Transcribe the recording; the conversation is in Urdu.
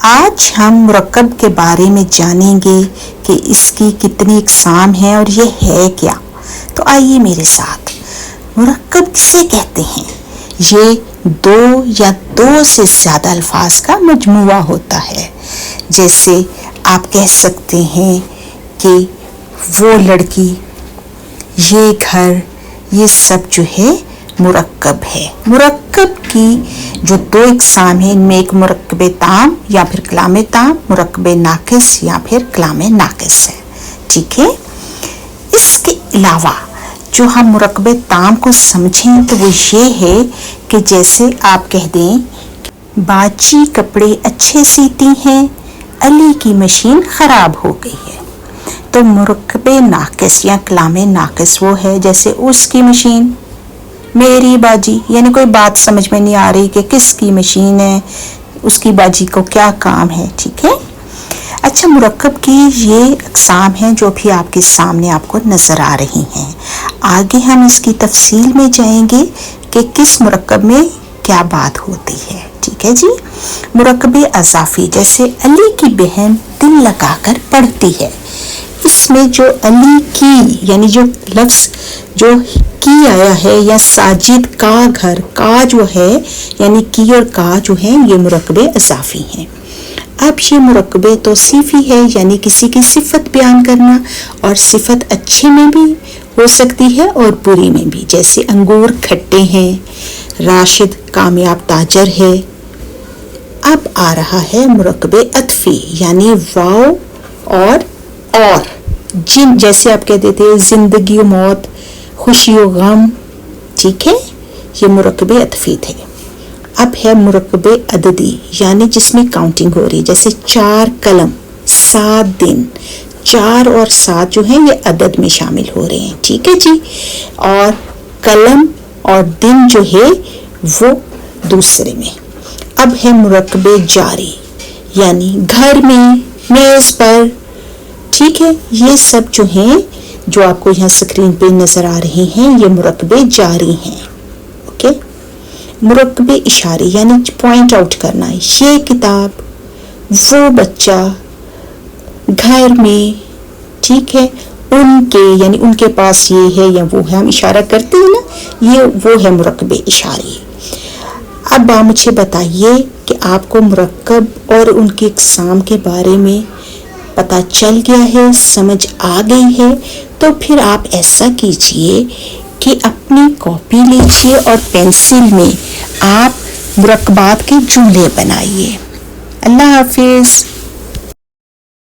آج ہم مرکب کے بارے میں جانیں گے کہ اس کی کتنی اقسام ہیں اور یہ ہے کیا. تو آئیے میرے ساتھ. مرکب کسے کہتے ہیں؟ یہ دو یا دو سے زیادہ الفاظ کا مجموعہ ہوتا ہے. جیسے آپ کہہ سکتے ہیں کہ وہ لڑکی، یہ گھر، یہ سب جو ہے مرکب ہے. مرکب کی جو دو اقسام ہیں، ان میں ایک مرکب تام یا پھر کلام تام، مرکب ناقص یا پھر کلام ناقص ہے. ٹھیک ہے. اس کے علاوہ جو ہم مرکب تام کو سمجھیں تو وہ یہ ہے کہ جیسے آپ کہہ دیں باجی کپڑے اچھے سیتی ہیں، علی کی مشین خراب ہو گئی ہے. تو مرکب ناقص یا کلام ناقص وہ ہے جیسے اس کی مشین، میری باجی، یعنی کوئی بات سمجھ میں نہیں آ رہی کہ کس کی مشین ہے، اس کی باجی کو کیا کام ہے. ٹھیک ہے. اچھا، مرکب کی یہ اقسام ہیں جو بھی آپ کے سامنے آپ کو نظر آ رہی ہیں. آگے ہم اس کی تفصیل میں جائیں گے کہ کس مرکب میں کیا بات ہوتی ہے. ٹھیک ہے جی. مرکب اضافی، جیسے علی کی بہن دل لگا کر پڑھتی ہے. اس میں جو علی کی یعنی جو لفظ جو کی آیا ہے، یا ساجد کا گھر، کا جو ہے یعنی کی اور کا جو ہے یہ مرکب اضافی ہیں. اب یہ مرکب توصیفی ہے، یعنی کسی کی صفت بیان کرنا، اور صفت اچھے میں بھی ہو سکتی ہے اور بری میں بھی. جیسے انگور کھٹے ہیں، راشد کامیاب تاجر ہے. اب آ رہا ہے مرکب عطفی، یعنی واو اور جن، جیسے آپ کہتے تھے زندگی و موت، خوشی و غم. ٹھیک ہے. یہ مرکب عطفی تھے. اب ہے مرکب عددی، یعنی جس میں کاؤنٹنگ ہو رہی، جیسے 4 قلم، 7 دن. 4 اور 7 جو ہیں یہ عدد میں شامل ہو رہے ہیں. ٹھیک ہے جی. اور قلم اور دن جو ہے وہ دوسرے میں. اب ہے مرکب جاری، یعنی گھر میں، میز پر. ٹھیک ہے. یہ سب جو ہیں جو آپ کو یہاں سکرین پہ نظر آ رہے ہیں یہ مرکب جاری ہیں. اوکے. مرکب اشاری، یعنی پوائنٹ آؤٹ کرنا، یہ کتاب، وہ بچہ، گھر میں. ٹھیک ہے. ان کے، یعنی ان کے پاس یہ ہے یا وہ ہے، ہم اشارہ کرتے ہیں نا، یہ وہ ہے مرکب اشاری. اب آپ مجھے بتائیے کہ آپ کو مرکب اور ان کی اقسام کے بارے میں پتہ چل گیا ہے، سمجھ آ گئی ہے. تو پھر آپ ایسا کیجئے کہ اپنی کاپی لیجئے اور پینسل میں آپ مرکبات کے جملے بنائیے. اللہ حافظ.